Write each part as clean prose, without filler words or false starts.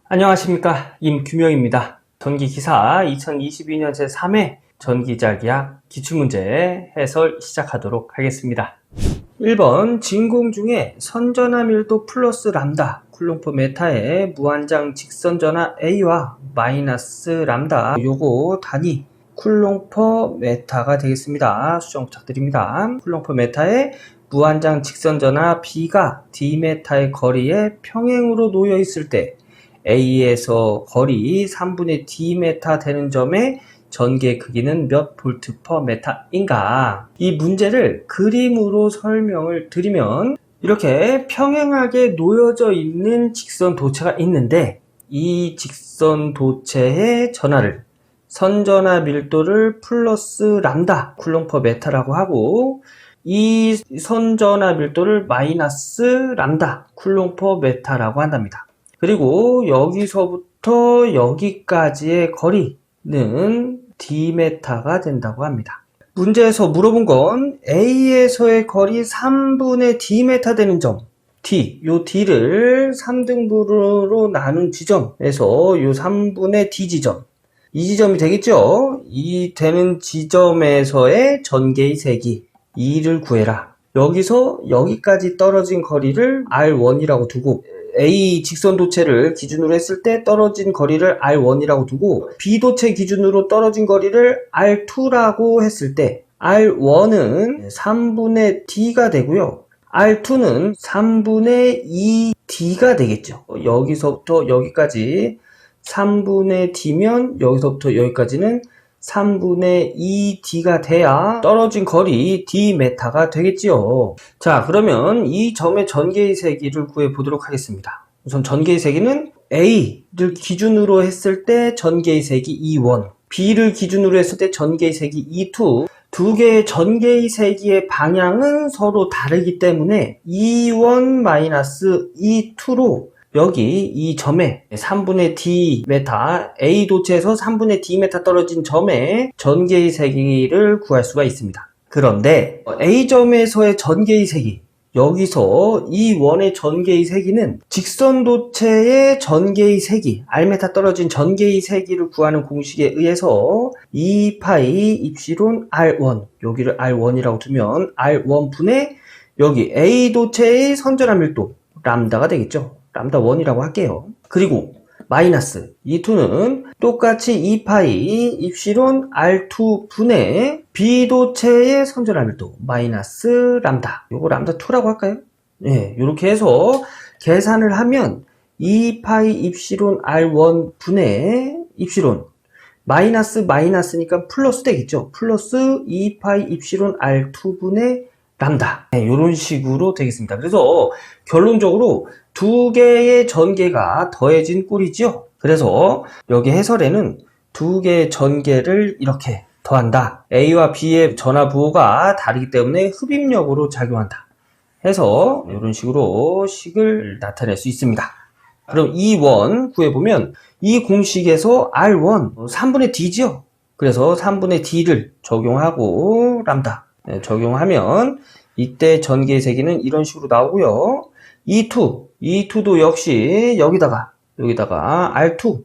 안녕하십니까, 임규명입니다. 전기기사 2022년 제3회 전기자기학 기출문제 해설 시작하도록 하겠습니다. 1번 진공 중에 선전하 밀도 플러스 람다 쿨롱퍼 메타의 무한장 직선전하 A와 마이너스 람다 요거 단위 쿨롱퍼 메타가 되겠습니다. 수정 부탁드립니다. 쿨롱퍼 메타의 무한장 직선전하 B가 D메타의 거리에 평행으로 놓여 있을 때 A에서 거리 3분의 D메타 되는 점의 전개 크기는 몇 볼트 퍼 메타인가? 이 문제를 그림으로 설명을 드리면 이렇게 평행하게 놓여져 있는 직선 도체가 있는데 이 직선 도체의 전하를 선전하 밀도를 플러스 람다 쿨롱 퍼 메타라고 하고 이 선전하 밀도를 마이너스 람다 쿨롱 퍼 메타라고 한답니다. 그리고 여기서부터 여기까지의 거리는 D메타가 된다고 합니다. 문제에서 물어본 건 A에서의 거리 3분의 D메타 되는 점 D, 요 D를 3등분으로 나눈 지점에서 요 3분의 D 지점 이 지점이 되겠죠? 이 되는 지점에서의 전개의 세기 2를 구해라. 여기서 여기까지 떨어진 거리를 R1이라고 두고 A 직선 도체를 기준으로 했을 때 떨어진 거리를 R1이라고 두고 B 도체 기준으로 떨어진 거리를 R2라고 했을 때 R1은 3분의 D가 되고요. R2는 3분의 2D가 되겠죠. 여기서부터 여기까지 3분의 D면 여기서부터 여기까지는 3분의 2D가 돼야 떨어진 거리 D메타가 되겠지요. 자, 그러면 이 점의 전개의 세기를 구해 보도록 하겠습니다. 우선 전개의 세기는 A를 기준으로 했을 때 전개의 세기 E1, B를 기준으로 했을 때 전개의 세기 E2, 두 개의 전개의 세기의 방향은 서로 다르기 때문에 E1-E2로 여기 이 점에 3분의 D메타, A 도체에서 3분의 D메타 떨어진 점에 전개의 세기를 구할 수가 있습니다. 그런데 A점에서의 전개의 세기, 여기서 이 원의 전개의 세기는 직선 도체의 전개의 세기, R메타 떨어진 전개의 세기를 구하는 공식에 의해서 2파이 입시론 R1, 여기를 R1이라고 두면 R1분의 여기 A 도체의 선전하 밀도, 람다가 되겠죠. 람다 1이라고 할게요. 그리고 마이너스 E2는 똑같이 2파이 입시론 R2 분의 B 도체의 선전하 밀도 마이너스 람다. 요거 람다 2라고 할까요? 네, 이렇게 해서 계산을 하면 2파이 입시론 R1 분의 입시론 마이너스 마이너스니까 플러스 되겠죠. 플러스 2파이 입시론 R2 분의 람다. 네, 이런 식으로 되겠습니다. 그래서 결론적으로 두 개의 전개가 더해진 꼴이죠. 그래서 여기 해설에는 두 개의 전개를 이렇게 더한다. A와 B의 전하 부호가 다르기 때문에 흡입력으로 작용한다. 해서 이런 식으로 식을 나타낼 수 있습니다. 그럼 이 원 구해보면 이 공식에서 R1 3분의 D죠. 그래서 3분의 D를 적용하고 람다 적용하면 이때 전개의 세기는 이런 식으로 나오고요. E2도 역시 여기다가 R2가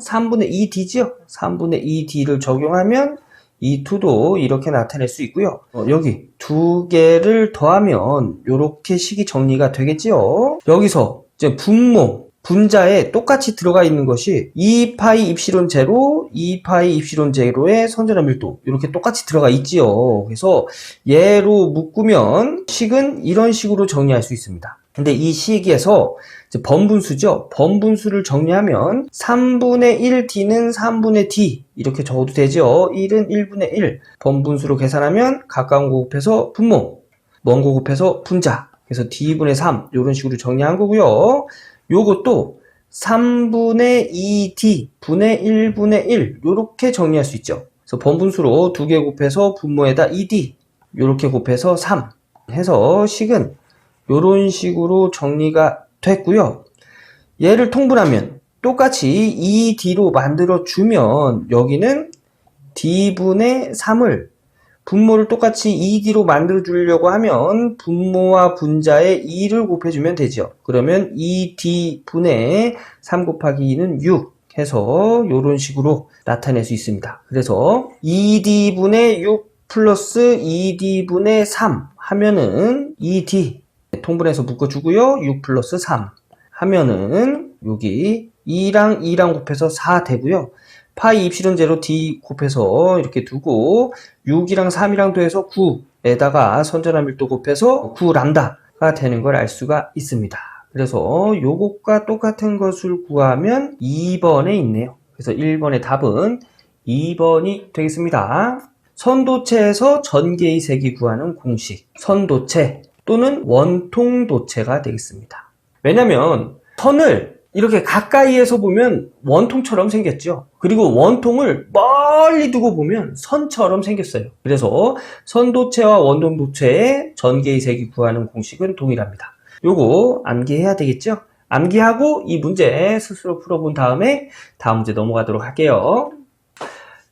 3분의 2D죠. 3분의 2D를 적용하면 E2도 이렇게 나타낼 수 있고요. 여기 두 개를 더하면 이렇게 식이 정리가 되겠지요. 여기서 이제 분자에 똑같이 들어가 있는 것이 2파이 입시론 제로, 2파이 입시론 제로의 선전하 밀도 이렇게 똑같이 들어가 있지요. 그래서 얘로 묶으면 식은 이런 식으로 정리할 수 있습니다. 근데 이 식에서 이제 번분수죠. 번분수를 정리하면 3분의 1D는 3분의 D 이렇게 적어도 되죠. 1은 1분의 1 번분수로 계산하면 가까운 거 곱해서 분모, 먼 거 곱해서 분자 그래서 D분의 3 이런 식으로 정리한 거고요. 요것도 3분의 2D 분의 1분의 1 요렇게 정리할 수 있죠. 그래서 번분수로 2개 곱해서 분모에다 2D 요렇게 곱해서 3 해서 식은 요런 식으로 정리가 됐고요. 얘를 통분하면 똑같이 2D로 만들어 주면 여기는 D분의 3을 분모를 똑같이 2D로 만들어 주려고 하면 분모와 분자에 2를 곱해주면 되죠. 그러면 2D 분의 3 곱하기 2는 6 해서 이런 식으로 나타낼 수 있습니다. 그래서 2D 분의 6 플러스 2D 분의 3 하면은 2D 통분해서 묶어주고요. 6 플러스 3 하면은 여기 2랑 2랑 곱해서 4 되고요. 파이 입실은 제로 D 곱해서 이렇게 두고 6이랑 3이랑 더해서 9에다가 선전한 밀도 곱해서 9람다가 되는 걸 알 수가 있습니다. 그래서 요것과 똑같은 것을 구하면 2번에 있네요. 그래서 1번의 답은 2번이 되겠습니다. 선도체에서 전개의 색이 구하는 공식. 선도체 또는 원통도체가 되겠습니다. 왜냐면 선을 이렇게 가까이에서 보면 원통처럼 생겼죠. 그리고 원통을 멀리 두고 보면 선처럼 생겼어요. 그래서 선도체와 원통도체의 전개의 색이 구하는 공식은 동일합니다. 요거 암기해야 되겠죠? 암기하고 이 문제 스스로 풀어본 다음에 다음 문제 넘어가도록 할게요.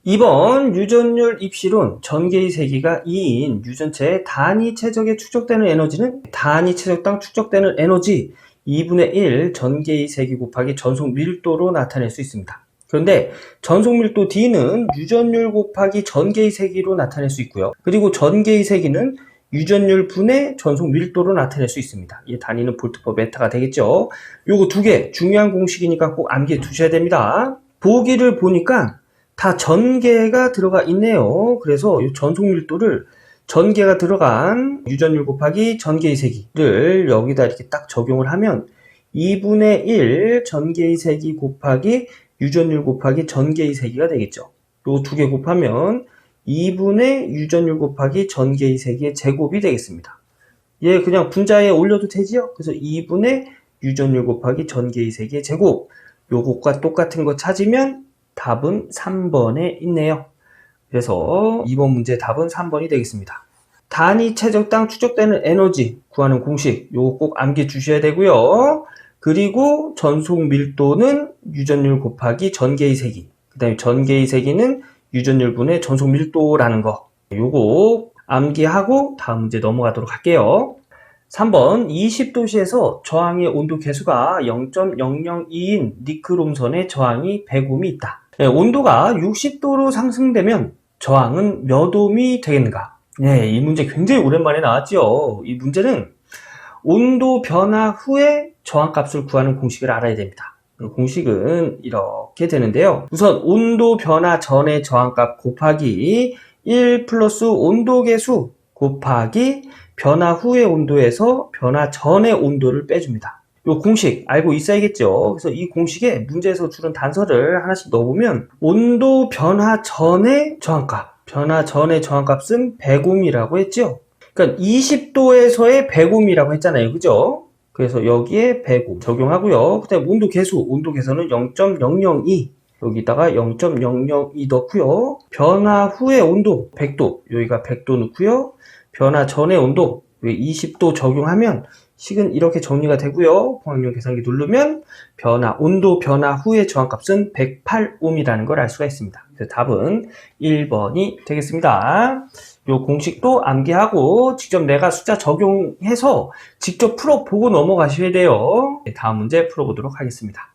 2번 유전율 입실론 전개의 세기가 2인 유전체의 단위 최적에 축적되는 에너지는 단위 최적당 축적되는 에너지 2분의 1 전개의 세기 곱하기 전속 밀도로 나타낼 수 있습니다. 그런데 전속 밀도 D는 유전율 곱하기 전개의 세기로 나타낼 수 있고요. 그리고 전개의 세기는 유전율 분의 전속 밀도로 나타낼 수 있습니다. 이 단위는 볼트/메타가 메타가 되겠죠. 요거 두 개 중요한 공식이니까 꼭 암기해 두셔야 됩니다. 보기를 보니까 다 전개가 들어가 있네요. 그래서 이 전속 밀도를 전개가 들어간 유전율 곱하기 전개의 세기를 여기다 이렇게 딱 적용을 하면 2분의 1 전개의 세기 곱하기 유전율 곱하기 전개의 세기가 되겠죠. 요 두 개 곱하면 2분의 유전율 곱하기 전개의 세기의 제곱이 되겠습니다. 얘 그냥 분자에 올려도 되지요? 그래서 2분의 유전율 곱하기 전개의 세기의 제곱. 요것과 똑같은 거 찾으면 답은 3번에 있네요. 그래서 2번 문제 답은 3번이 되겠습니다. 단위 최적당 축적되는 에너지 구하는 공식 요거 꼭 암기해 주셔야 되고요. 그리고 전속 밀도는 유전율 곱하기 전개의 세기, 그 다음에 전개의 세기는 유전율 분의 전속 밀도라는 거 요거 암기하고 다음 문제 넘어가도록 할게요. 3번 20도씨에서 저항의 온도 계수가 0.002인 니크롬선의 저항이 100옴이 있다. 네, 온도가 60도로 상승되면 저항은 몇 옴이 되겠는가? 네, 이 문제 굉장히 오랜만에 나왔죠. 이 문제는 온도 변화 후에 저항값을 구하는 공식을 알아야 됩니다. 그 공식은 이렇게 되는데요. 우선 온도 변화 전의 저항값 곱하기 1 플러스 온도계수 곱하기 변화 후의 온도에서 변화 전의 온도를 빼줍니다. 이 공식 알고 있어야겠죠. 그래서 이 공식에 문제에서 주는 단서를 하나씩 넣어보면 온도 변화 전의 저항값, 변화 전의 저항값은 100옴이라고 했죠. 그러니까 20도에서의 100옴이라고 했잖아요. 그죠? 그래서 여기에 100옴 적용하고요. 그 다음에 온도 계수는 0.002 여기다가 0.002 넣고요. 변화 후의 온도 100도 여기가 100도 넣고요. 변화 전의 온도 20도 적용하면 식은 이렇게 정리가 되고요. 공학용 계산기 누르면 온도 변화 후의 저항값은 108옴이라는 걸 알 수가 있습니다. 그래서 답은 1번이 되겠습니다. 이 공식도 암기하고 직접 내가 숫자 적용해서 직접 풀어보고 넘어가셔야 돼요. 다음 문제 풀어보도록 하겠습니다.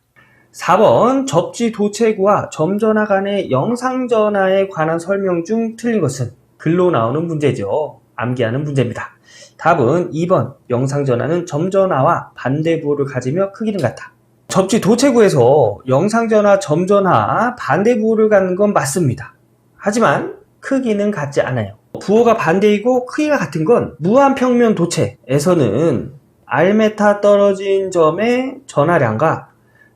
4번 접지 도체구와 점전화 간의 영상전화에 관한 설명 중 틀린 것은 글로 나오는 문제죠. 암기하는 문제입니다. 답은 2번 영상전화는 점전화와 반대부호를 가지며 크기는 같다. 접지 도체구에서 영상전화, 점전화 반대부호를 갖는 건 맞습니다. 하지만 크기는 같지 않아요. 부호가 반대이고 크기가 같은 건 무한평면 도체에서는 R메타 떨어진 점의 전하량과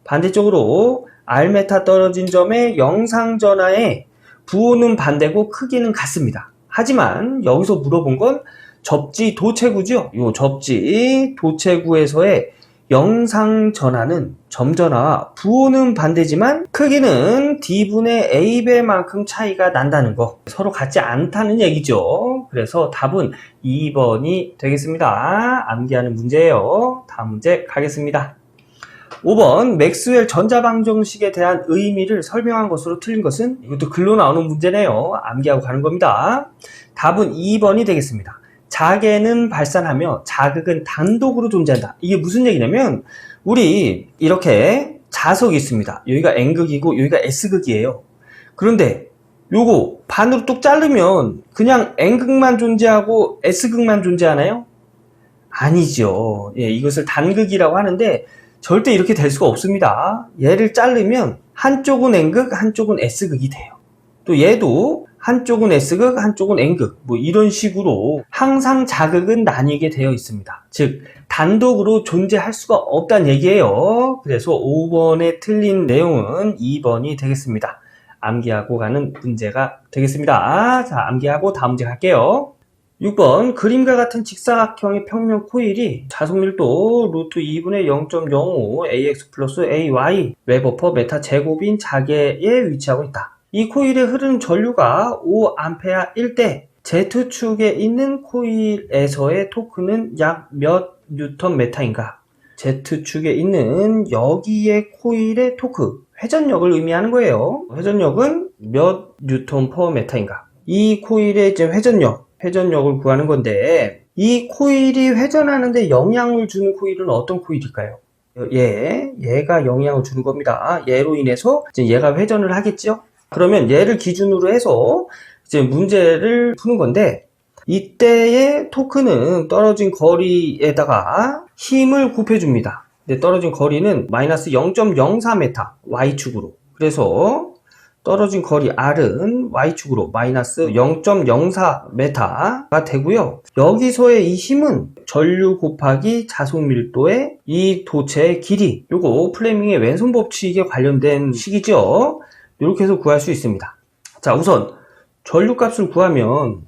반대쪽으로 R메타 떨어진 점의 영상전하의 부호는 반대고 크기는 같습니다. 하지만 여기서 물어본 건 접지 도체구죠. 이 접지 도체구에서의 영상 전하는 점전화와 부호는 반대지만 크기는 D분의 A배만큼 차이가 난다는 거. 서로 같지 않다는 얘기죠. 그래서 답은 2번이 되겠습니다. 암기하는 문제예요. 다음 문제 가겠습니다. 5번 맥스웰 전자방정식에 대한 의미를 설명한 것으로 틀린 것은? 이것도 글로 나오는 문제네요. 암기하고 가는 겁니다. 답은 2번이 되겠습니다. 자개는 발산하며 자극은 단독으로 존재한다. 이게 무슨 얘기냐면 우리 이렇게 자석이 있습니다. 여기가 N극이고 여기가 S극이에요. 그런데 요거 반으로 뚝 자르면 그냥 N극만 존재하고 S극만 존재하나요? 아니죠. 예, 이것을 단극이라고 하는데 절대 이렇게 될 수가 없습니다. 얘를 자르면 한쪽은 N극, 한쪽은 S극이 돼요. 또 얘도 한쪽은 S극, 한쪽은 N극, 뭐 이런 식으로 항상 자극은 나뉘게 되어 있습니다. 즉 단독으로 존재할 수가 없다는 얘기예요. 그래서 5번에 틀린 내용은 2번이 되겠습니다. 암기하고 가는 문제가 되겠습니다. 자, 암기하고 다음 문제 갈게요. 6번 그림과 같은 직사각형의 평면 코일이 자속밀도 루트 2분의 0.05 AX 플러스 AY 웨버퍼 메타 제곱인 자개에 위치하고 있다. 이 코일에 흐르는 전류가 5A일 때 Z축에 있는 코일에서의 토크는 약 몇 뉴턴 메타인가? Z축에 있는 여기의 코일의 토크, 회전력을 의미하는 거예요. 회전력은 몇 뉴턴 퍼 메타인가? 이 코일의 이제 회전력을 구하는 건데 이 코일이 회전하는데 영향을 주는 코일은 어떤 코일일까요? 얘가 영향을 주는 겁니다. 얘로 인해서 이제 얘가 회전을 하겠죠? 그러면 얘를 기준으로 해서 이제 문제를 푸는 건데 이때의 토크는 떨어진 거리에다가 힘을 곱해줍니다. 근데 떨어진 거리는 마이너스 0.04m Y축으로. 그래서 떨어진 거리 R은 Y축으로 마이너스 0.04m가 되고요. 여기서의 이 힘은 전류 곱하기 자속 밀도의 이 도체의 길이. 요거 플레밍의 왼손 법칙에 관련된 식이죠. 이렇게 해서 구할 수 있습니다. 자, 우선 전류 값을 구하면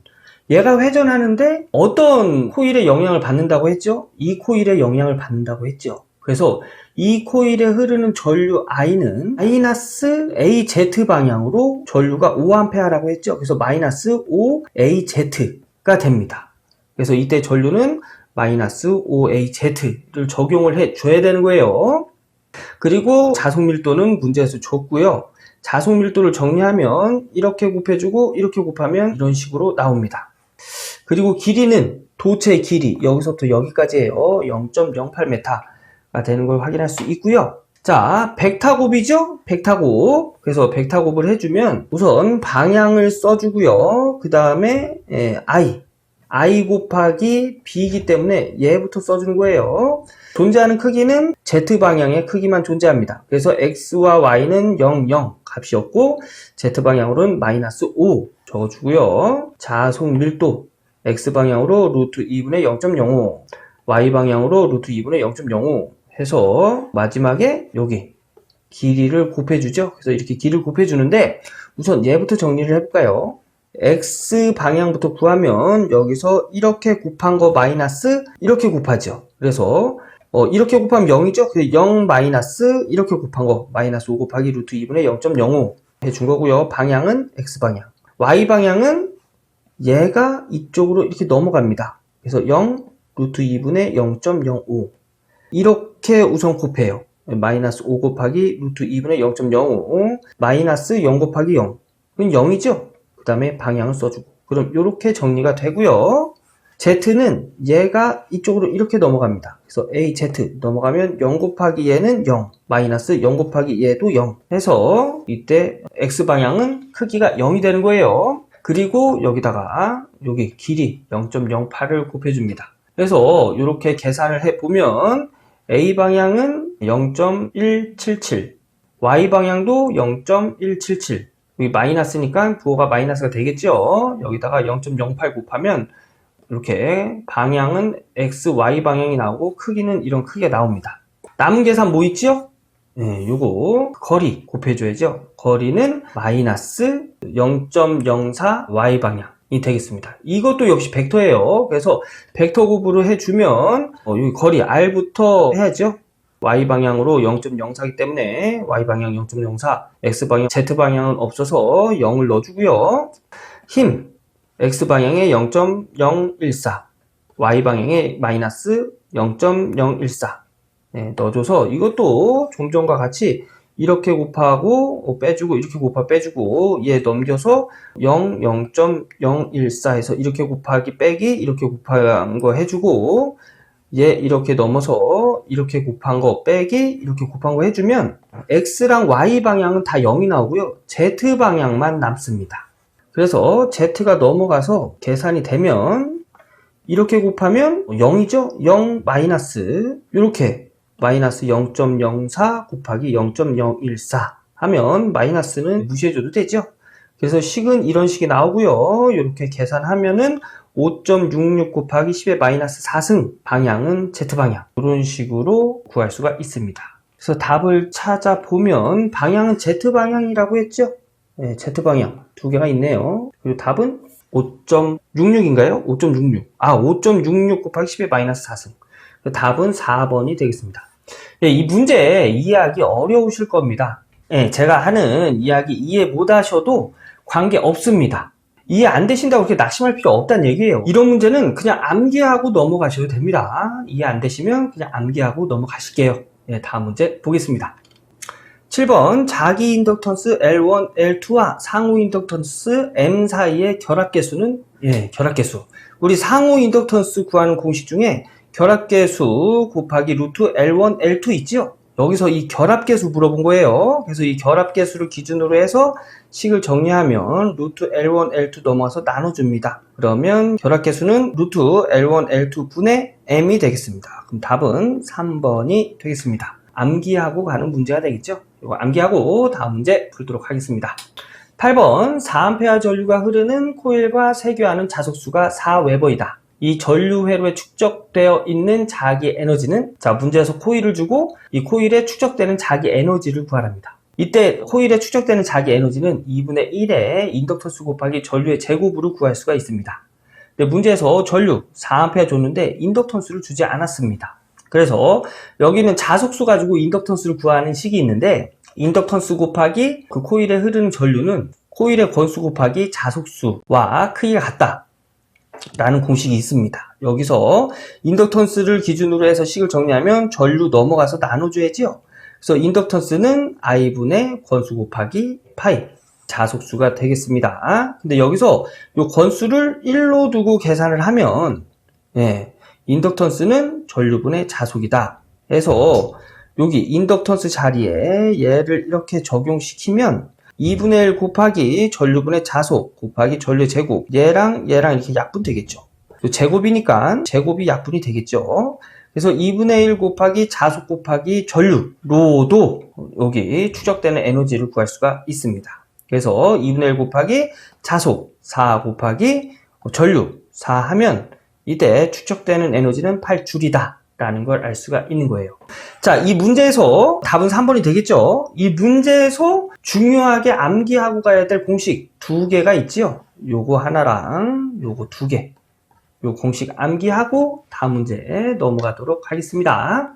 얘가 회전하는데 어떤 코일에 영향을 받는다고 했죠? 이 코일에 영향을 받는다고 했죠. 그래서 이 코일에 흐르는 전류 I는 마이너스 AZ 방향으로 전류가 5A라고 했죠. 그래서 마이너스 5AZ가 됩니다. 그래서 이때 전류는 마이너스 5AZ를 적용을 해줘야 되는 거예요. 그리고 자속 밀도는 문제에서 줬고요. 자속 밀도를 정리하면 이렇게 곱해주고 이렇게 곱하면 이런 식으로 나옵니다. 그리고 길이는 도체의 길이 여기서부터 여기까지예요. 0.08m가 되는 걸 확인할 수 있고요. 자, 벡타곱이죠? 벡타곱. 그래서 벡타곱을 해주면 우선 방향을 써주고요. 그 다음에 I 곱하기 B이기 때문에 얘부터 써주는 거예요. 존재하는 크기는 Z방향의 크기만 존재합니다. 그래서 X와 Y는 0, 0 값이 없고 Z방향으로는 마이너스 5 적어주고요. 자속 밀도 X방향으로 루트 2분의 0.05 Y방향으로 루트 2분의 0.05 해서 마지막에 여기 길이를 곱해주죠. 그래서 이렇게 길이를 곱해주는데 우선 얘부터 정리를 해볼까요? X방향부터 구하면 여기서 이렇게 곱한 거 마이너스 이렇게 곱하죠. 그래서 이렇게 곱하면 0이죠. 그래서 0 마이너스 이렇게 곱한 거 마이너스 5 곱하기 루트 2분의 0.05 해준 거고요. 방향은 X방향. Y방향은 얘가 이쪽으로 이렇게 넘어갑니다. 그래서 0 루트 2분의 0.05 이렇게 우선 곱해요. 마이너스 5 곱하기 루트 2분의 0.05 마이너스 0 곱하기 0 그럼 0이죠. 그 다음에 방향을 써주고 그럼 이렇게 정리가 되고요. Z는 얘가 이쪽으로 이렇게 넘어갑니다. 그래서 AZ 넘어가면 0 곱하기 얘는 0 마이너스 0 곱하기 얘도 0 해서 이때 X방향은 크기가 0이 되는 거예요. 그리고 여기다가 여기 길이 0.08을 곱해줍니다. 그래서 이렇게 계산을 해보면 A방향은 0.177 Y방향도 0.177 여기 마이너스니까 부호가 마이너스가 되겠죠. 여기다가 0.08 곱하면 이렇게 방향은 X, Y 방향이 나오고 크기는 이런 크기가 나옵니다. 남은 계산 뭐 있죠? 네, 요거 거리 곱해줘야죠. 거리는 마이너스 0.04 Y 방향이 되겠습니다. 이것도 역시 벡터예요. 그래서 벡터 곱으로 해주면 여기 거리 R부터 해야죠. Y방향으로 0.04이기 때문에 Y방향 0.04, X방향, Z방향은 없어서 0을 넣어주고요. 힘, X방향에 0.014, Y방향에 마이너스 0.014 넣어줘서 이것도 좀 전과 같이 이렇게 곱하고 빼주고 이렇게 빼주고 얘 넘겨서 0.014 해서 이렇게 곱하기 빼기 이렇게 곱한 거 해주고 얘 이렇게 넘어서 이렇게 곱한 거 빼기 이렇게 곱한 거 해주면 X랑 Y 방향은 다 0이 나오고요. Z 방향만 남습니다. 그래서 Z가 넘어가서 계산이 되면 이렇게 곱하면 0이죠? 0 마이너스 이렇게 마이너스 0.04 곱하기 0.014 하면 마이너스는 무시해줘도 되죠? 그래서 식은 이런 식이 나오고요. 이렇게 계산하면은 5.66 곱하기 10의 마이너스 4승 방향은 Z방향 이런 식으로 구할 수가 있습니다. 그래서 답을 찾아보면 방향은 Z방향이라고 했죠? 네, Z방향 두 개가 있네요. 그리고 답은 5.66인가요? 5.66 5.66 곱하기 10의 마이너스 4승 답은 4번이 되겠습니다. 이 문제 이해하기 어려우실 겁니다. 제가 하는 이야기 이해 못하셔도 관계 없습니다. 이해 안 되신다고 그렇게 낙심할 필요 없다는 얘기예요. 이런 문제는 그냥 암기하고 넘어가셔도 됩니다. 이해 안 되시면 그냥 암기하고 넘어가실게요. 다음 문제 보겠습니다. 7번 자기 인덕턴스 L1, L2와 상호 인덕턴스 M 사이의 결합계수는 결합계수. 우리 상호 인덕턴스 구하는 공식 중에 결합계수 곱하기 루트 L1, L2 있죠? 여기서 이 결합계수 물어본 거예요. 그래서 이 결합계수를 기준으로 해서 식을 정리하면 루트 L1, L2 넘어가서 나눠줍니다. 그러면 결합계수는 루트 L1, L2 분의 M이 되겠습니다. 그럼 답은 3번이 되겠습니다. 암기하고 가는 문제가 되겠죠? 이거 암기하고 다음 문제 풀도록 하겠습니다. 8번 4A 전류가 흐르는 코일과 세교하는 자석수가 4웨버이다. 이 전류회로에 축적되어 있는 자기 에너지는 문제에서 코일을 주고 이 코일에 축적되는 자기 에너지를 구하랍니다. 이때 코일에 축적되는 자기 에너지는 2분의 1의 인덕턴스 곱하기 전류의 제곱으로 구할 수가 있습니다. 근데 문제에서 전류 4A 줬는데 인덕턴스를 주지 않았습니다. 그래서 여기는 자석수 가지고 인덕턴스를 구하는 식이 있는데 인덕턴스 곱하기 그 코일에 흐르는 전류는 코일의 권수 곱하기 자석수와 크기가 같다 라는 공식이 있습니다. 여기서 인덕턴스를 기준으로 해서 식을 정리하면 전류 넘어가서 나눠줘야지요. 그래서 인덕턴스는 I분의 권수 곱하기 파이 자석수가 되겠습니다. 근데 여기서 이 권수를 1로 두고 계산을 하면 인덕턴스는 전류분의 자속이다 해서 여기 인덕턴스 자리에 얘를 이렇게 적용시키면 2분의 1 곱하기 전류분의 자속 곱하기 전류의 제곱 얘랑 이렇게 약분 되겠죠. 제곱이니까 제곱이 약분이 되겠죠. 그래서 2분의 1 곱하기 자속 곱하기 전류로도 여기 축적되는 에너지를 구할 수가 있습니다. 그래서 2분의 1 곱하기 자속 4 곱하기 전류 4 하면 이때 축적되는 에너지는 8줄이다 라는 걸 알 수가 있는 거예요. 자, 이 문제에서 답은 3번이 되겠죠. 이 문제에서 중요하게 암기하고 가야 될 공식 두 개가 있지요. 요거 하나랑 요거 두 개. 요 공식 암기하고 다음 문제 넘어가도록 하겠습니다.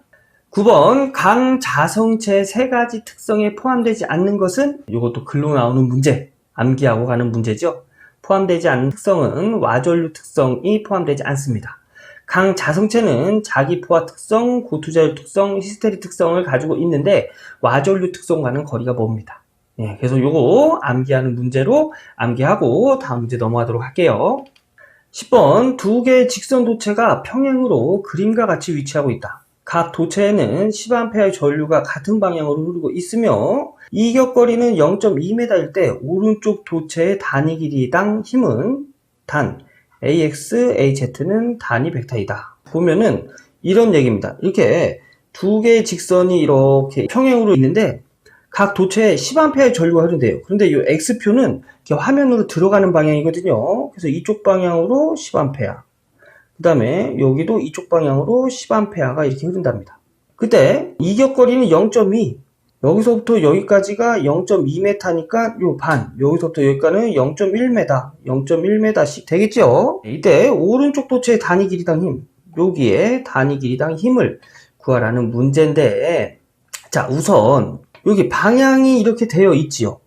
9번 강자성체 세 가지 특성에 포함되지 않는 것은 요것도 글로 나오는 문제 암기하고 가는 문제죠. 포함되지 않는 특성은 와전류 특성이 포함되지 않습니다. 강자성체는 자기 포화 특성, 고투자율 특성, 히스테리 특성을 가지고 있는데 와전류 특성과는 거리가 멉니다. 그래서 요거 암기하는 문제로 암기하고 다음 문제 넘어가도록 할게요. 10번 두 개의 직선 도체가 평행으로 그림과 같이 위치하고 있다. 각 도체에는 10A의 전류가 같은 방향으로 흐르고 있으며 이격거리는 0.2m일 때 오른쪽 도체의 단위 길이당 힘은 단 AX, AZ는 단위 벡터이다. 보면은 이런 얘기입니다. 이렇게 두 개의 직선이 이렇게 평행으로 있는데 각 도체에 10A의 전류가 흐른대요. 그런데 이 X표는 이렇게 화면으로 들어가는 방향이거든요. 그래서 이쪽 방향으로 10A. 그 다음에 여기도 이쪽 방향으로 10A가 이렇게 흐른답니다. 그때 이격거리는 0.2. 여기서부터 여기까지가 0.2m니까 요 반, 여기서부터 여기까지는 0.1m, 0.1m씩 되겠죠? 이때 오른쪽 도체의 단위 길이당 힘, 여기에 단위 길이당 힘을 구하라는 문제인데, 자, 우선 여기 방향이 이렇게 되어 있지요.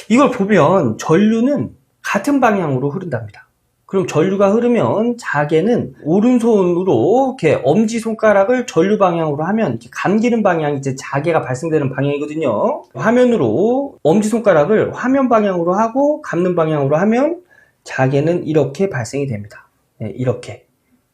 이걸 보면 전류는 같은 방향으로 흐른답니다. 그럼 전류가 흐르면 자개는 오른손으로 이렇게 엄지손가락을 전류 방향으로 하면 이렇게 감기는 방향이 이제 자개가 발생되는 방향이거든요. 화면으로 엄지손가락을 화면 방향으로 하고 감는 방향으로 하면 자개는 이렇게 발생이 됩니다. 네, 이렇게.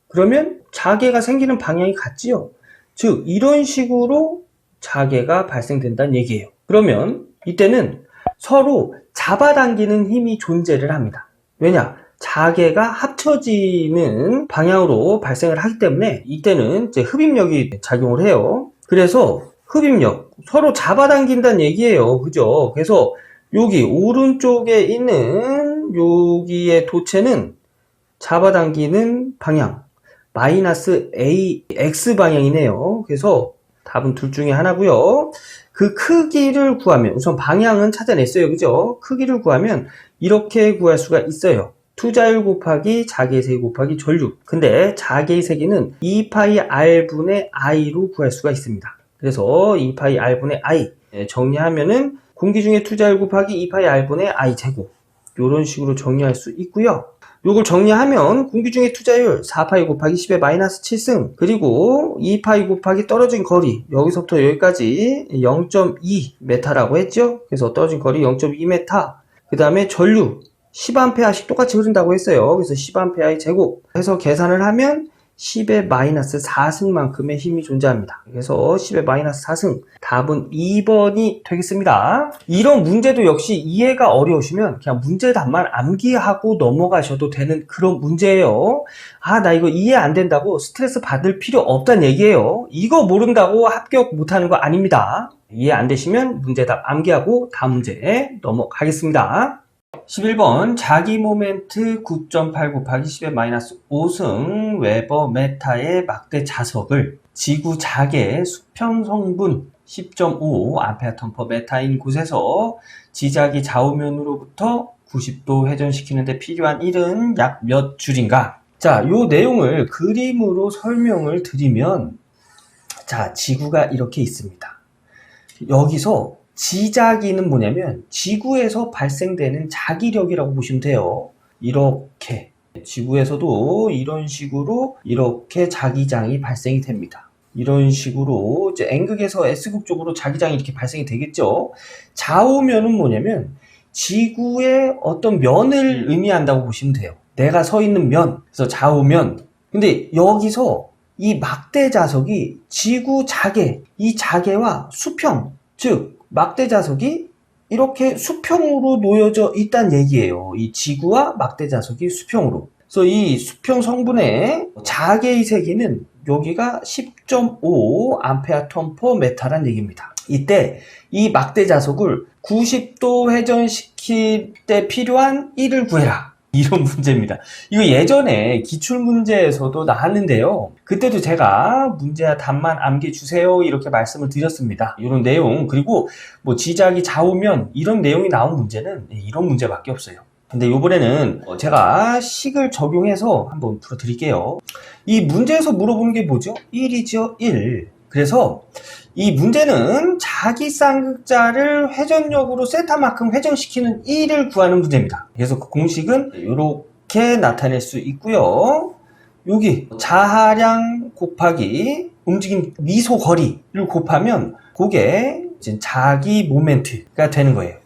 그러면 자개가 생기는 방향이 같지요. 즉 이런 식으로 자개가 발생된다는 얘기예요. 그러면 이때는 서로 잡아당기는 힘이 존재를 합니다. 왜냐? 자개가 합쳐지는 방향으로 발생을 하기 때문에 이때는 이제 흡입력이 작용을 해요. 그래서 흡입력, 서로 잡아당긴다는 얘기예요. 그죠? 그래서 여기 오른쪽에 있는 여기의 도체는 잡아당기는 방향 마이너스 AX 방향이네요. 그래서 답은 둘 중에 하나고요. 그 크기를 구하면 우선 방향은 찾아냈어요. 그죠? 크기를 구하면 이렇게 구할 수가 있어요. 투자율 곱하기 자개의 세기 곱하기 전류. 근데 자개의 세기는 2파이 R분의 I로 구할 수가 있습니다. 그래서 2파이 R분의 I 정리하면은 공기 중에 투자율 곱하기 2파이 R분의 I 제곱 이런 식으로 정리할 수 있고요. 요걸 정리하면 공기 중에 투자율 4파이 곱하기 10의 마이너스 7승 그리고 2파이 곱하기 떨어진 거리 여기서부터 여기까지 0.2 메타라고 했죠. 그래서 떨어진 거리 0.2 메타 그 다음에 전류 10A씩 똑같이 흐른다고 했어요. 그래서 10A의 제곱 해서 계산을 하면 10의 마이너스 4승만큼의 힘이 존재합니다. 그래서 10의 마이너스 4승 답은 2번이 되겠습니다. 이런 문제도 역시 이해가 어려우시면 그냥 문제 답만 암기하고 넘어가셔도 되는 그런 문제예요. 아, 나 이거 이해 안 된다고 스트레스 받을 필요 없다는 얘기예요. 이거 모른다고 합격 못하는 거 아닙니다. 이해 안 되시면 문제 답 암기하고 다음 문제 넘어가겠습니다. 11번 자기 모멘트 9.8 곱하기 10의 마이너스 5승 웨버 메타의 막대 자석을 지구 자개 수평 성분 10.5 암페어 턴퍼 메타인 곳에서 지자기 좌우면으로부터 90도 회전시키는데 필요한 일은 약 몇 줄인가? 자, 요 내용을 그림으로 설명을 드리면 자, 지구가 이렇게 있습니다. 여기서 지자기는 뭐냐면 지구에서 발생되는 자기력이라고 보시면 돼요. 이렇게 지구에서도 이런 식으로 이렇게 자기장이 발생이 됩니다. 이런 식으로 이제 N극에서 S극 쪽으로 자기장이 이렇게 발생이 되겠죠. 좌우면은 뭐냐면 지구의 어떤 면을 의미한다고 보시면 돼요. 내가 서 있는 면, 그래서 좌우면. 근데 여기서 이 막대 자석이 지구 자개, 이 자개와 수평, 즉 막대 자석이 이렇게 수평으로 놓여져 있다는 얘기예요. 이 지구와 막대 자석이 수평으로. 그래서 이 수평 성분의 자개의 세기는 여기가 10.5 암페어 턴퍼 메타란 얘기입니다. 이때 이 막대 자석을 90도 회전시킬 때 필요한 1을 구해라. 이런 문제입니다. 이거 예전에 기출문제에서도 나왔는데요. 그때도 제가 문제와 답만 암기해주세요 이렇게 말씀을 드렸습니다. 이런 내용 그리고 뭐 지자기 좌우면 이런 내용이 나온 문제는 이런 문제밖에 없어요. 근데 이번에는 제가 식을 적용해서 한번 풀어드릴게요. 이 문제에서 물어보는 게 뭐죠? 1이죠. 1. 그래서 이 문제는 자기 쌍극자를 회전력으로 세타만큼 회전시키는 1을 구하는 문제입니다. 그래서 그 공식은 이렇게 나타낼 수 있고요. 여기 자하량 곱하기 움직임 미소 거리를 곱하면 그게 이제 자기 모멘트가 되는 거예요.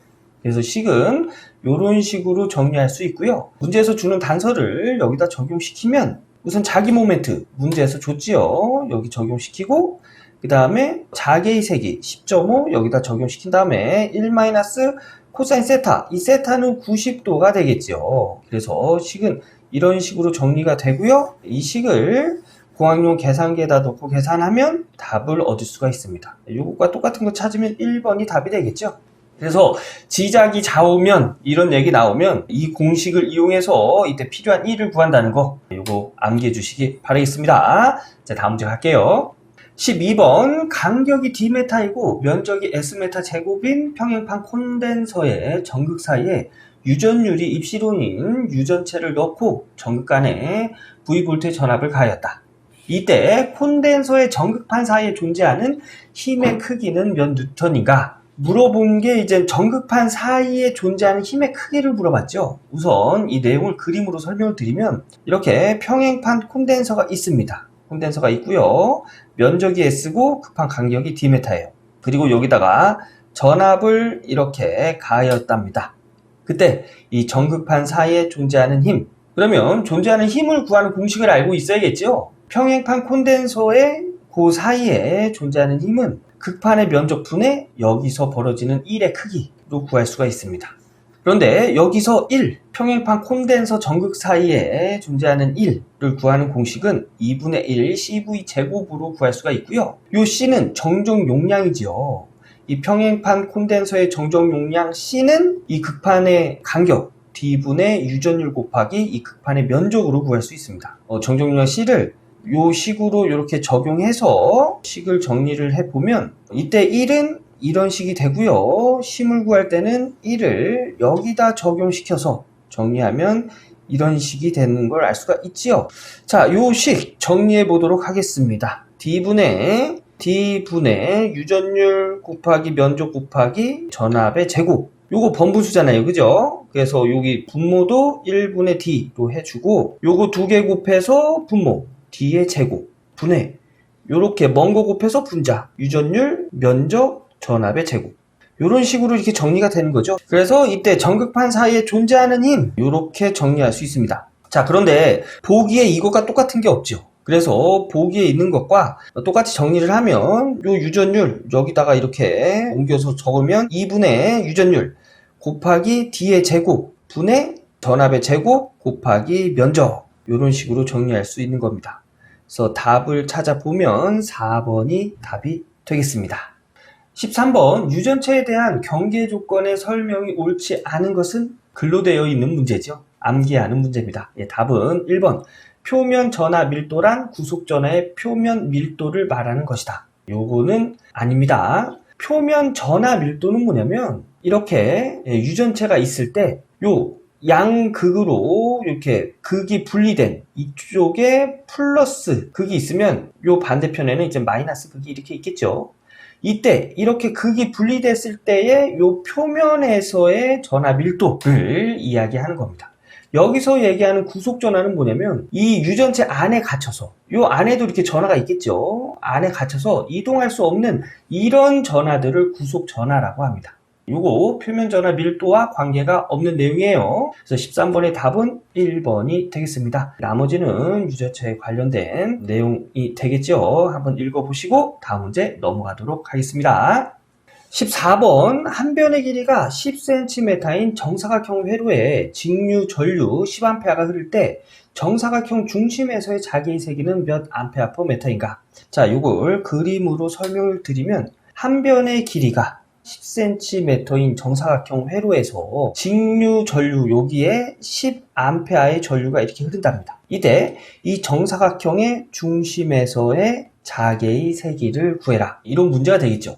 그래서 식은 이런 식으로 정리할 수 있고요. 문제에서 주는 단서를 여기다 적용시키면 우선 자기 모멘트 문제에서 줬지요. 여기 적용시키고 그 다음에 자개의 세기 10.5 여기다 적용시킨 다음에 1 마이너스 코사인 세타 이 세타는 90도가 되겠죠. 그래서 식은 이런 식으로 정리가 되고요. 이 식을 공학용 계산기에다 넣고 계산하면 답을 얻을 수가 있습니다. 이것과 똑같은 거 찾으면 1번이 답이 되겠죠. 그래서 지자기 좌우면 이런 얘기 나오면 이 공식을 이용해서 이때 필요한 1을 구한다는 거 이거 암기해 주시기 바라겠습니다. 자, 다음 문제 갈게요. 12번 간격이 D메타이고 면적이 S메타 제곱인 평행판 콘덴서의 전극 사이에 유전율이 입시론인 유전체를 넣고 전극 간에 V볼트의 전압을 가하였다. 이때 콘덴서의 전극판 사이에 존재하는 힘의 크기는 몇 뉴턴인가? 물어본 게 이제 전극판 사이에 존재하는 힘의 크기를 물어봤죠. 우선 이 내용을 그림으로 설명을 드리면 이렇게 평행판 콘덴서가 있습니다. 콘덴서가 있고요. 면적이 S고 급한 간격이 D메타예요. 그리고 여기다가 전압을 이렇게 가하였답니다. 그때 이 전극판 사이에 존재하는 힘, 그러면 존재하는 힘을 구하는 공식을 알고 있어야겠죠. 평행판 콘덴서의 그 사이에 존재하는 힘은 극판의 면적분의 여기서 벌어지는 1의 크기로 구할 수가 있습니다. 그런데 여기서 1, 평행판 콘덴서 전극 사이에 존재하는 1을 구하는 공식은 2분의 1 CV 제곱으로 구할 수가 있고요. 이 C는 정적 용량이지요. 이 평행판 콘덴서의 정적 용량 C는 이 극판의 간격 D분의 유전율 곱하기 이 극판의 면적으로 구할 수 있습니다. 정적 용량 C를 요 식으로 이렇게 적용해서 식을 정리를 해보면 이때 1은 이런 식이 되고요. 심을 구할 때는 1을 여기다 적용시켜서 정리하면 이런 식이 되는 걸 알 수가 있지요. 자, 요 식 정리해 보도록 하겠습니다. D분의 유전율 곱하기 면적 곱하기 전압의 제곱. 요거 번분수잖아요. 그죠? 그래서 여기 분모도 1분의 D로 해주고 요거 두 개 곱해서 분모 D의 제곱 분의 요렇게 먼 거 곱해서 분자 유전율 면적 전압의 제곱 요런 식으로 이렇게 정리가 되는 거죠. 그래서 이때 전극판 사이에 존재하는 힘 요렇게 정리할 수 있습니다. 자, 그런데 보기에 이것과 똑같은 게 없죠. 그래서 보기에 있는 것과 똑같이 정리를 하면 요 유전율 여기다가 이렇게 옮겨서 적으면 2분의 유전율 곱하기 D의 제곱 분의 전압의 제곱 곱하기 면적 이런 식으로 정리할 수 있는 겁니다. 그래서 답을 찾아보면 4번이 답이 되겠습니다. 13번 유전체에 대한 경계 조건의 설명이 옳지 않은 것은 글로 되어 있는 문제죠. 암기하는 문제입니다. 답은 1번 표면 전하 밀도란 구속 전하의 표면 밀도를 말하는 것이다. 요거는 아닙니다. 표면 전하 밀도는 뭐냐면 이렇게 유전체가 있을 때 요 양극으로 이렇게 극이 분리된 이쪽에 플러스 극이 있으면 요 반대편에는 이제 마이너스 극이 이렇게 있겠죠. 이때 이렇게 극이 분리됐을 때의 요 표면에서의 전하 밀도를 이야기하는 겁니다. 여기서 얘기하는 구속 전하는 뭐냐면 이 유전체 안에 갇혀서 요 안에도 이렇게 전하가 있겠죠. 안에 갇혀서 이동할 수 없는 이런 전하들을 구속 전하라고 합니다. 요거 표면 전하 밀도와 관계가 없는 내용이에요. 그래서 13번의 답은 1번이 되겠습니다. 나머지는 유전체에 관련된 내용이 되겠죠. 한번 읽어보시고 다음 문제 넘어가도록 하겠습니다. 14번 한 변의 길이가 10cm인 정사각형 회로에 직류 전류 10A가 흐를 때 정사각형 중심에서의 자기의 세기는 몇 A/m인가? 자, 요걸 그림으로 설명을 드리면 한 변의 길이가 10cm인 정사각형 회로에서 직류 전류 여기에 10A의 전류가 이렇게 흐른답니다. 이때 이 정사각형의 중심에서의 자개의 세기를 구해라. 이런 문제가 되겠죠.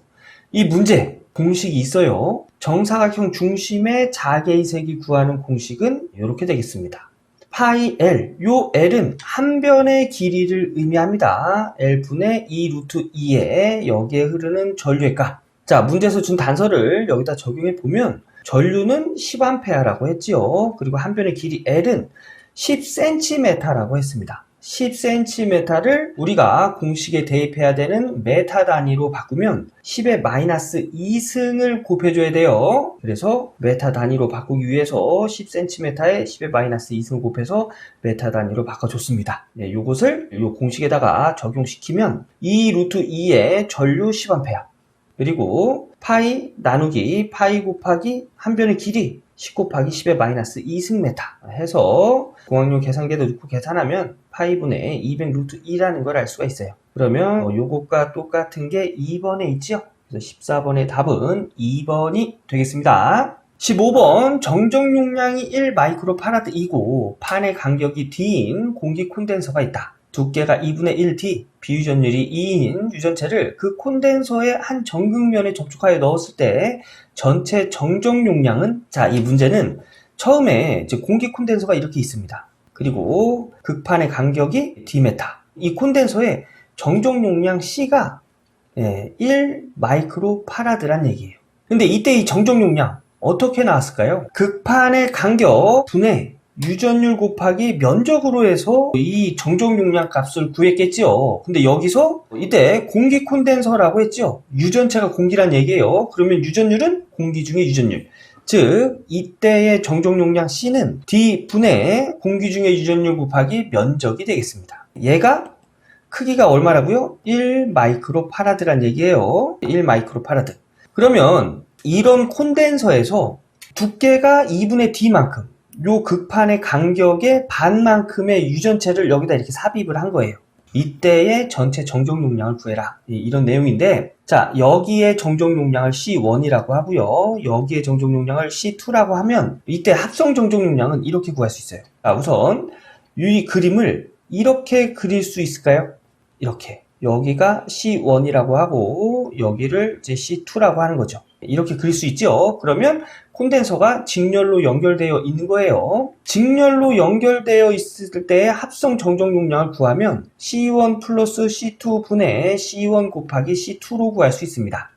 이 문제 공식이 있어요. 정사각형 중심의 자개의 세기 구하는 공식은 이렇게 되겠습니다. 파이 L, 요 L은 한 변의 길이를 의미합니다. L분의 2 루트 2에 여기에 흐르는 전류의 값. 자, 문제에서 준 단서를 여기다 적용해 보면 전류는 10A라고 했지요. 그리고 한 변의 길이 L은 10cm라고 했습니다. 10cm를 우리가 공식에 대입해야 되는 메타 단위로 바꾸면 10의 마이너스 2승을 곱해줘야 돼요. 그래서 메타 단위로 바꾸기 위해서 10cm에 10의 마이너스 2승을 곱해서 메타 단위로 바꿔줬습니다. 네, 요것을 요 공식에다가 적용시키면 2 루트 2의 전류 10A 그리고 파이 나누기 파이 곱하기 한 변의 길이 10 곱하기 10의 마이너스 2승 메타 해서 공학용 계산기에다 넣고 계산하면 파이분의 200 루트 2라는 걸 알 수가 있어요. 그러면 요것과 똑같은 게 2번에 있죠. 그래서 14번의 답은 2번이 되겠습니다. 15번 정적 용량이 1 마이크로파라드이고 판의 간격이 D인 공기 콘덴서가 있다. 두께가 2분의 1D, 비유전율이 2인 유전체를 그 콘덴서의 한 전극면에 접촉하여 넣었을 때 전체 정적 용량은, 자, 이 문제는 처음에 이제 공기 콘덴서가 이렇게 있습니다. 그리고 극판의 간격이 D메타. 이 콘덴서의 정적 용량 C가 1 마이크로파라드란 얘기예요. 근데 이때 이 정적 용량 어떻게 나왔을까요? 극판의 간격 분의 유전율 곱하기 면적으로 해서 이 정적 용량 값을 구했겠지요. 근데 여기서 이때 공기 콘덴서라고 했죠. 유전체가 공기란 얘기예요. 그러면 유전율은 공기 중의 유전율. 즉 이때의 정적 용량 C는 D분의 공기 중의 유전율 곱하기 면적이 되겠습니다. 얘가 크기가 얼마라고요? 1 마이크로파라드란 얘기예요. 1 마이크로파라드. 그러면 이런 콘덴서에서 두께가 2분의 D만큼, 요 극판의 간격의 반만큼의 유전체를 여기다 이렇게 삽입을 한 거예요. 이때의 전체 정적 용량을 구해라. 이런 내용인데, 자, 여기에 정적 용량을 C1이라고 하고요. 여기에 정적 용량을 C2라고 하면 이때 합성 정적 용량은 이렇게 구할 수 있어요. 자, 우선 이 그림을 이렇게 그릴 수 있을까요? 이렇게. 여기가 C1이라고 하고 여기를 이제 C2라고 하는 거죠. 이렇게 그릴 수 있죠. 그러면 콘덴서가 직렬로 연결되어 있는 거예요. 직렬로 연결되어 있을 때 합성 정적 용량을 구하면 C1 플러스 C2 분의 C1 곱하기 C2로 구할 수 있습니다.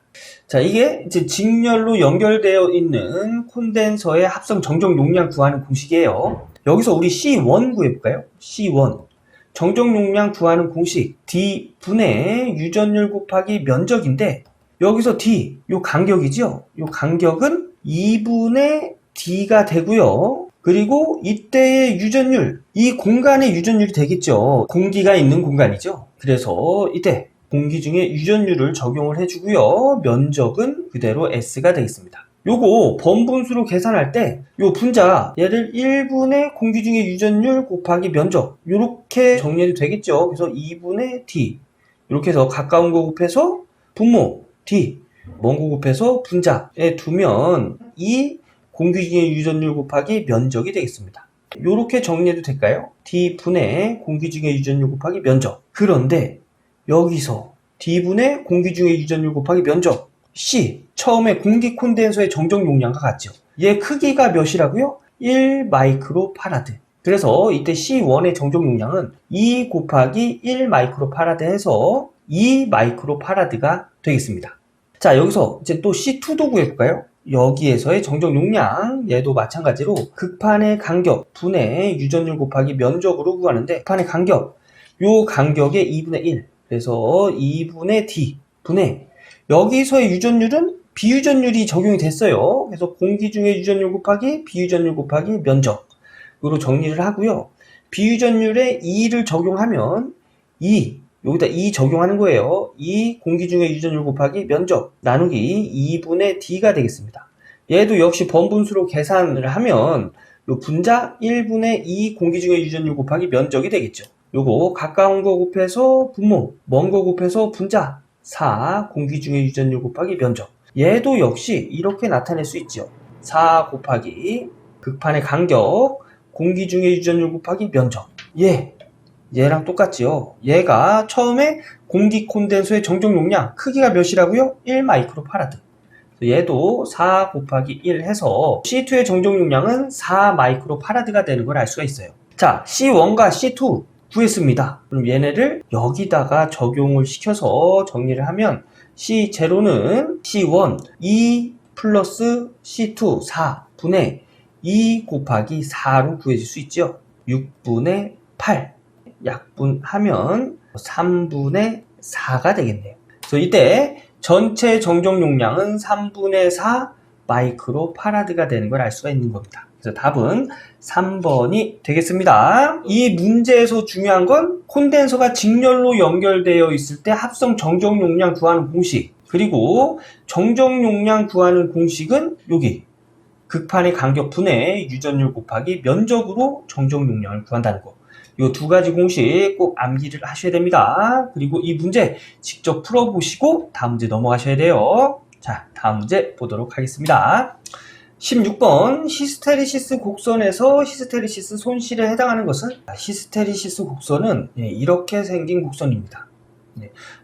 자, 이게 이제 직렬로 연결되어 있는 콘덴서의 합성 정적 용량 구하는 공식이에요. 여기서 우리 C1 구해볼까요? C1. 정적 용량 구하는 공식 D분의 유전율 곱하기 면적인데 여기서 D, 요 간격이죠? 요 간격은 2분의 D가 되고요. 그리고 이때의 유전율, 이 공간의 유전율이 되겠죠. 공기가 있는 공간이죠. 그래서 이때 공기 중에 유전율을 적용을 해주고요. 면적은 그대로 S가 되겠습니다. 요거 번분수로 계산할 때 요 분자 얘를 1분의 공기 중의 유전율 곱하기 면적 요렇게 정리해도 되겠죠. 그래서 2분의 D 이렇게 해서 가까운 거 곱해서 분모 D 먼 거 곱해서 분자에 두면 이 공기 중의 유전율 곱하기 면적이 되겠습니다. 요렇게 정리해도 될까요? D분의 공기 중의 유전율 곱하기 면적. 그런데 여기서 D분의 공기 중의 유전율 곱하기 면적 C, 처음에 공기 콘덴서의 정적 용량과 같죠. 얘 크기가 몇이라고요? 1 마이크로파라드. 그래서 이때 C1의 정적 용량은 2 곱하기 1 마이크로파라드 해서 2 마이크로파라드가 되겠습니다. 자, 여기서 이제 또 C2도 구해볼까요? 여기에서의 정적 용량, 얘도 마찬가지로 극판의 간격 분의 유전율 곱하기 면적으로 구하는데 극판의 간격, 요 간격의 2분의 1. 그래서 2분의 D 분의 여기서의 유전율은 비유전율이 적용이 됐어요. 그래서 공기 중의 유전율 곱하기 비유전율 곱하기 면적으로 정리를 하고요. 비유전율에 2를 적용하면 2, 여기다 2 적용하는 거예요. 2 공기 중의 유전율 곱하기 면적 나누기 2분의 D가 되겠습니다. 얘도 역시 번분수로 계산을 하면 요 분자 1분의 2 공기 중의 유전율 곱하기 면적이 되겠죠. 요거 가까운 거 곱해서 분모, 먼 거 곱해서 분자 4 공기 중의 유전율 곱하기 면적. 얘도 역시 이렇게 나타낼 수 있죠. 4 곱하기 극판의 간격 공기 중의 유전율 곱하기 면적. 얘랑 똑같지요. 얘가 처음에 공기 콘덴서의 정적 용량 크기가 몇이라고요? 1 마이크로파라드. 얘도 4 곱하기 1 해서 C2의 정적 용량은 4 마이크로파라드가 되는 걸 알 수가 있어요. 자, C1과 C2 구했습니다. 그럼 얘네를 여기다가 적용을 시켜서 정리를 하면 C0는 C1 2 플러스 C2 4 분의 2 곱하기 4로 구해질 수 있죠. 6분의 8 약분하면 3분의 4가 되겠네요. 그래서 이때 전체 정적 용량은 3분의 4 마이크로파라드가 되는 걸 알 수가 있는 겁니다. 그래서 답은 3번이 되겠습니다. 이 문제에서 중요한 건 콘덴서가 직렬로 연결되어 있을 때 합성 정적 용량 구하는 공식, 그리고 정적 용량 구하는 공식은 여기 극판의 간격 분의 유전율 곱하기 면적으로 정적 용량을 구한다는 거. 이 두 가지 공식 꼭 암기를 하셔야 됩니다. 그리고 이 문제 직접 풀어보시고 다음 문제 넘어가셔야 돼요. 자, 다음 문제 보도록 하겠습니다. 16번 히스테리시스 곡선에서 히스테리시스 손실에 해당하는 것은 히스테리시스 곡선은 이렇게 생긴 곡선입니다.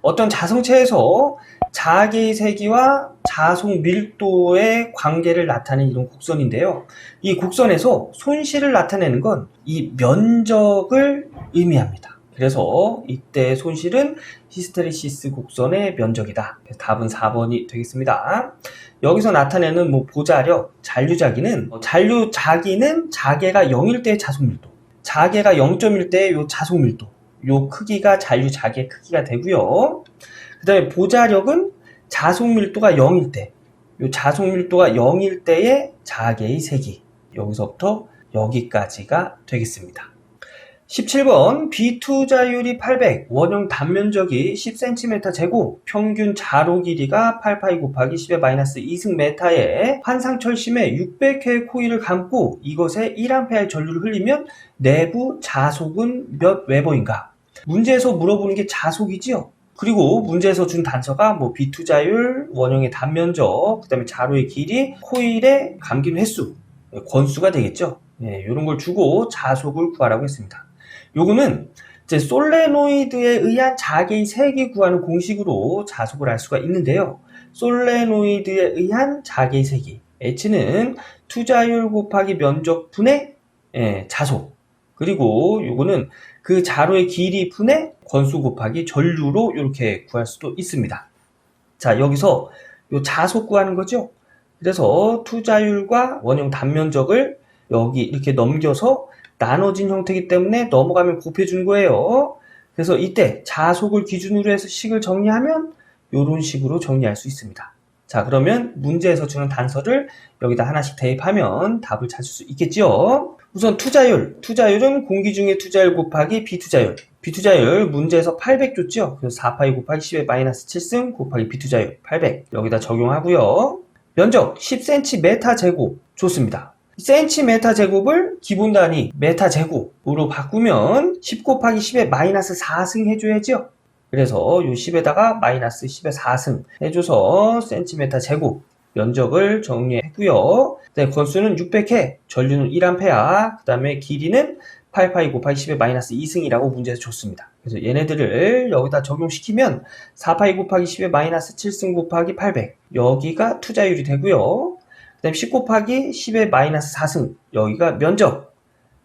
어떤 자성체에서 자기 세기와 자속 밀도의 관계를 나타내는 이런 곡선인데요. 이 곡선에서 손실을 나타내는 건 이 면적을 의미합니다. 그래서 이때 손실은 히스테리시스 곡선의 면적이다. 답은 4번이 되겠습니다. 여기서 나타내는 보자력, 잔류자기는 잔류자기는 자계가 0일 때의 자속밀도, 자계가 0.1 때의 요 자속밀도, 요 크기가 잔류자계 크기가 되고요. 그 다음에 보자력은 자속밀도가 0일 때, 요 자속밀도가 0일 때의 자계의 세기, 여기서부터 여기까지가 되겠습니다. 17번 B2자율이 800, 원형 단면적이 10cm 제곱, 평균 자로 길이가 8파이 곱하기 10의 마이너스 2승 메타에 환상철심에 600회의 코일을 감고 이것에 1A의 전류를 흘리면 내부 자속은 몇 웨버인가? 문제에서 물어보는 게 자속이지요. 그리고 문제에서 준 단서가 B2자율, 원형의 단면적, 그 다음에 자로의 길이, 코일의 감긴 횟수, 권수가 되겠죠. 네, 이런 걸 주고 자속을 구하라고 했습니다. 요거는 이제 솔레노이드에 의한 자계의 세기 구하는 공식으로 자속을 알 수가 있는데요. 솔레노이드에 의한 자계의 세기, H는 투자율 곱하기 면적 분의 자속, 그리고 요거는 그 자로의 길이 분의 권수 곱하기 전류로 이렇게 구할 수도 있습니다. 자, 여기서 요 자속 구하는 거죠. 그래서 투자율과 원형 단면적을 여기 이렇게 넘겨서 나눠진 형태이기 때문에 넘어가면 곱해준 거예요. 그래서 이때 자속을 기준으로 해서 식을 정리하면 이런 식으로 정리할 수 있습니다. 자, 그러면 문제에서 주는 단서를 여기다 하나씩 대입하면 답을 찾을 수 있겠죠. 우선 투자율은 공기 중의 투자율 곱하기 비투자율 문제에서 800 줬죠. 그래서 4파이 곱하기 10의 마이너스 7승 곱하기 비투자율 800 여기다 적용하고요. 면적 10cm 메타 제곱 좋습니다. cm 제곱을 기본 단위 메타 제곱으로 바꾸면 10 곱하기 10의 마이너스 4승 해줘야죠. 그래서 요 10에다가 마이너스 10의 4승 해줘서 cm 제곱 면적을 정리했고요. 네, 건수는 600회, 전류는 1A, 그 다음에 길이는 8파이 곱하기 10의 마이너스 2승이라고 문제에서 줬습니다. 그래서 얘네들을 여기다 적용시키면 4파이 곱하기 10의 마이너스 7승 곱하기 800 여기가 투자율이 되고요. 그 다음에 10 곱하기 10의 마이너스 4승 여기가 면적,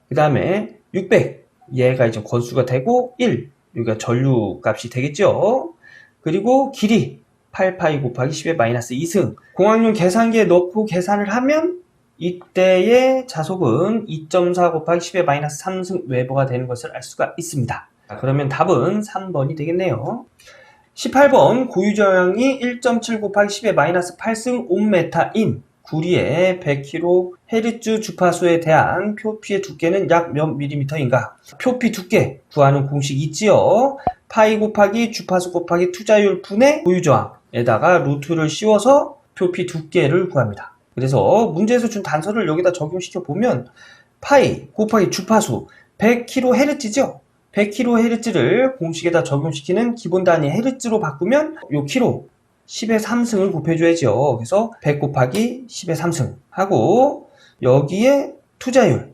그 다음에 600 얘가 이제 건수가 되고 1 여기가 전류 값이 되겠죠. 그리고 길이 8파이 곱하기 10의 마이너스 2승 공학용 계산기에 넣고 계산을 하면 이때의 자속은 2.4 곱하기 10의 마이너스 3승 웨버가 되는 것을 알 수가 있습니다. 자, 그러면 답은 3번이 되겠네요. 18번 고유저항이 1.7 곱하기 10의 마이너스 8승 옴메타인 구리의 100kHz 주파수에 대한 표피의 두께는 약 몇 밀리미터인가? 표피 두께 구하는 공식 있지요. 파이 곱하기 주파수 곱하기 투자율 분의 고유저항에다가 루트를 씌워서 표피 두께를 구합니다. 그래서 문제에서 준 단서를 여기다 적용시켜 보면 파이 곱하기 주파수 100kHz죠. 100kHz를 공식에다 적용시키는 기본 단위 헤르츠로 바꾸면 요 키로 10의 3승을 곱해줘야죠. 그래서 100 곱하기 10의 3승 하고 여기에 투자율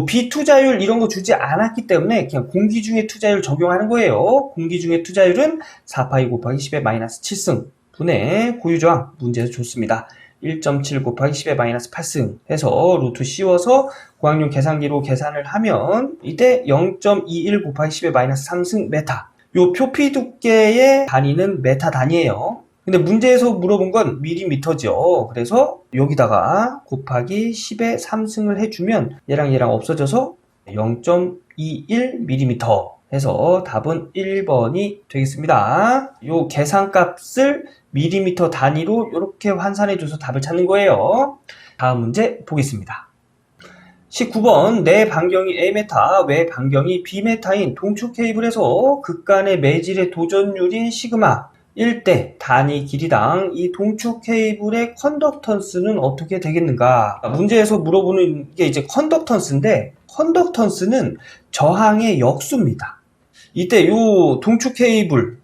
비투자율 이런 거 주지 않았기 때문에 그냥 공기 중의 투자율 적용하는 거예요. 공기 중의 투자율은 4파이 곱하기 10의 마이너스 7승 분의 고유저항 문제에서 줬습니다. 1.7 곱하기 10의 마이너스 8승 해서 루트 씌워서 고학용 계산기로 계산을 하면 이때 0.21 곱하기 10의 마이너스 3승 메타 요 표피 두께의 단위는 메타 단위예요. 근데 문제에서 물어본 건 밀리미터죠. 그래서 여기다가 곱하기 10의 3승을 해주면 얘랑 없어져서 0.21mm 해서 답은 1번이 되겠습니다. 요 계산값을 밀리미터 단위로 이렇게 환산해줘서 답을 찾는 거예요. 다음 문제 보겠습니다. 19번 내 반경이 A메타, 외 반경이 B메타인 동축 케이블에서 극간의 매질의 도전율이 시그마 1대 단위 길이당 이 동축 케이블의 컨덕턴스는 어떻게 되겠는가? 문제에서 물어보는 게 이제 컨덕턴스인데 컨덕턴스는 저항의 역수입니다. 이때 요 동축 케이블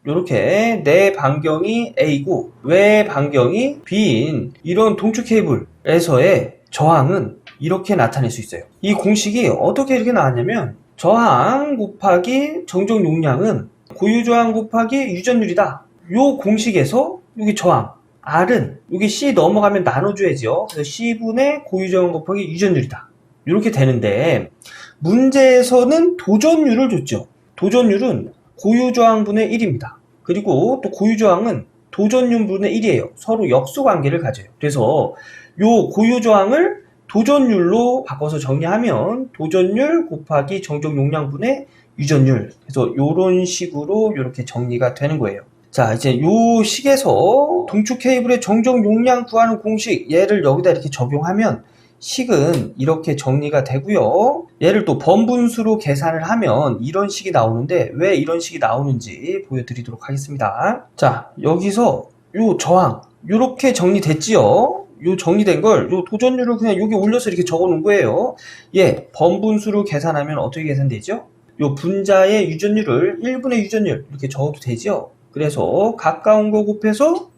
요렇게 내 반경이 A고 외 반경이 B인 이런 동축 케이블에서의 저항은 이렇게 나타낼 수 있어요. 이 공식이 어떻게 이렇게 나왔냐면 저항 곱하기 정적 용량은 고유저항 곱하기 유전율이다. 요 공식에서 여기 저항 R은 여기 C 넘어가면 나눠줘야죠. 그래서 C분의 고유저항 곱하기 유전율이다. 이렇게 되는데 문제에서는 도전율을 줬죠. 도전율은 고유저항분의 1입니다. 그리고 또 고유저항은 도전율분의 1이에요. 서로 역수관계를 가져요. 그래서 요 고유저항을 도전율로 바꿔서 정리하면 도전율 곱하기 정적 용량분의 유전율. 그래서 이런 식으로 이렇게 정리가 되는 거예요. 자, 이제 요 식에서 동축 케이블의 정적 용량 구하는 공식, 얘를 여기다 이렇게 적용하면 식은 이렇게 정리가 되고요. 얘를 또 번분수로 계산을 하면 이런 식이 나오는데 왜 이런 식이 나오는지 보여드리도록 하겠습니다. 자, 여기서 요 저항 요렇게 정리됐지요. 요 정리된 걸 요 도전율을 그냥 여기 올려서 이렇게 적어 놓은 거예요. 예, 번분수로 계산하면 어떻게 계산되죠? 요 분자의 유전율을 1분의 유전율 이렇게 적어도 되죠. 그래서 가까운 거 곱해서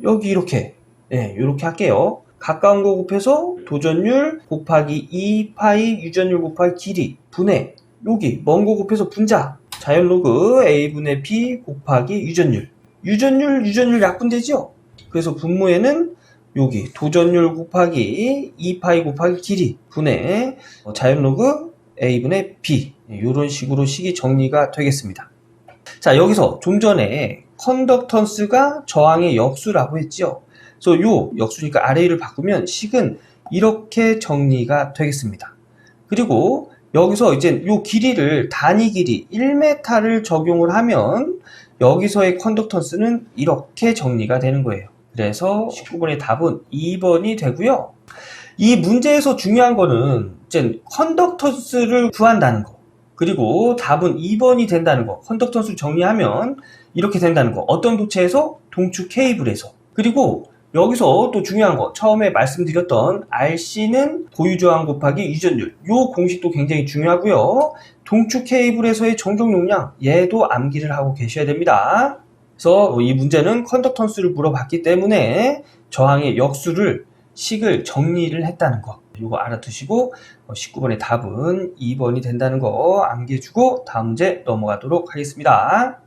여기 이렇게 이렇게 할게요. 가까운 거 곱해서 도전율 곱하기 2파이 유전율 곱하기 길이 분의 여기 먼 거 곱해서 분자 자연로그 a분의 b 곱하기 유전율 약분되죠. 그래서 분모에는 여기 도전율 곱하기 2파이 곱하기 길이 분의 자연로그 a분의 b 이런 식으로 식이 정리가 되겠습니다. 자, 여기서 좀 전에 컨덕턴스가 저항의 역수라고 했죠. 그래서 요 역수니까 아래를 바꾸면 식은 이렇게 정리가 되겠습니다. 그리고 여기서 이제 요 길이를 단위 길이 1m를 적용을 하면 여기서의 컨덕턴스는 이렇게 정리가 되는 거예요. 그래서 19번의 답은 2번이 되고요. 이 문제에서 중요한 거는 이제 컨덕턴스를 구한다는 거. 그리고 답은 2번이 된다는 거. 컨덕턴스를 정리하면 이렇게 된다는 거. 어떤 도체에서? 동축 케이블에서. 그리고 여기서 또 중요한 거. 처음에 말씀드렸던 RC는 고유저항 곱하기 유전율. 요 공식도 굉장히 중요하고요. 동축 케이블에서의 정적 용량. 얘도 암기를 하고 계셔야 됩니다. 그래서 이 문제는 컨덕턴스를 물어봤기 때문에 저항의 역수를 식을 정리를 했다는 거. 이거 알아두시고 19번의 답은 2번이 된다는 거 암기해주고 다음 문제 넘어가도록 하겠습니다.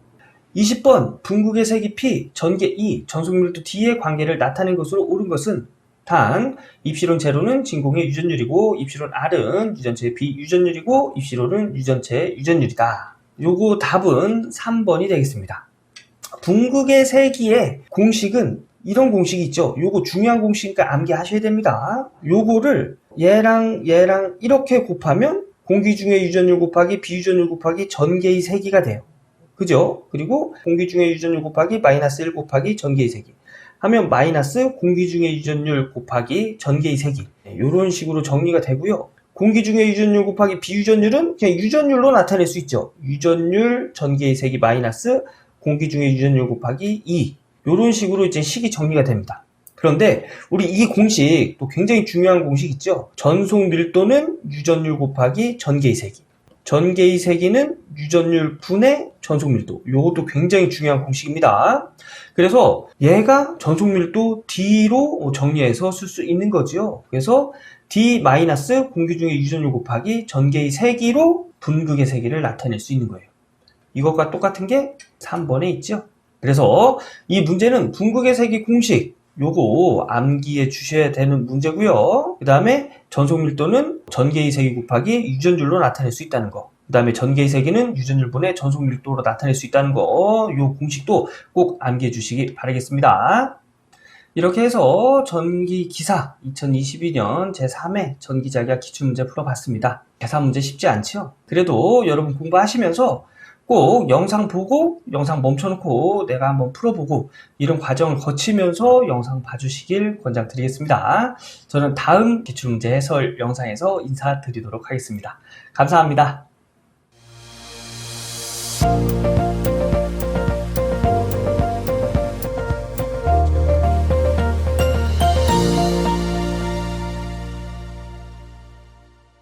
20번 분극의 색이 P, 전개 E, 전속밀도 D의 관계를 나타낸 것으로 옳은 것은 단 입시론 제로는 진공의 유전율이고 입시론 R은 유전체의 비유전율이고 입시론은 유전체의 유전율이다. 요거 답은 3번이 되겠습니다. 분극의 세기의 공식은 이런 공식이 있죠. 요거 중요한 공식이니까 암기하셔야 됩니다. 요거를 얘랑 이렇게 곱하면 공기 중의 유전율 곱하기 비유전율 곱하기 전개의 세기가 돼요. 그죠? 그리고 공기 중의 유전율 곱하기 마이너스 1 곱하기 전개의 세기 하면 마이너스 공기 중의 유전율 곱하기 전개의 세기 이런 식으로 정리가 되고요. 공기 중의 유전율 곱하기 비유전율은 그냥 유전율로 나타낼 수 있죠. 유전율 전개의 세기 마이너스 공기 중의 유전율 곱하기 2 이런 식으로 이제 식이 정리가 됩니다. 그런데 우리 이 공식 또 굉장히 중요한 공식 있죠. 전속 밀도는 유전율 곱하기 전개의 세기. 전개의 세기는 유전율 분의 전속 밀도. 이것도 굉장히 중요한 공식입니다. 그래서 얘가 전속 밀도 D로 정리해서 쓸 수 있는 거죠. 그래서 D 마이너스 공기 중의 유전율 곱하기 전개의 세기로 분극의 세기를 나타낼 수 있는 거예요. 이것과 똑같은 게 3번에 있죠. 그래서 이 문제는 분극의 세기 공식 요거 암기해 주셔야 되는 문제고요. 그 다음에 전속 밀도는 전개의 세기 곱하기 유전율로 나타낼 수 있다는 거. 그 다음에 전개의 세기는 유전율분의 전속 밀도로 나타낼 수 있다는 거. 요 공식도 꼭 암기해 주시기 바라겠습니다. 이렇게 해서 전기기사 2022년 제3회 전기자기학 기출문제 풀어봤습니다. 계산 문제 쉽지 않죠? 그래도 여러분 공부하시면서 꼭 영상 보고 영상 멈춰놓고 내가 한번 풀어보고 이런 과정을 거치면서 영상 봐주시길 권장드리겠습니다. 저는 다음 기출문제 해설 영상에서 인사드리도록 하겠습니다. 감사합니다.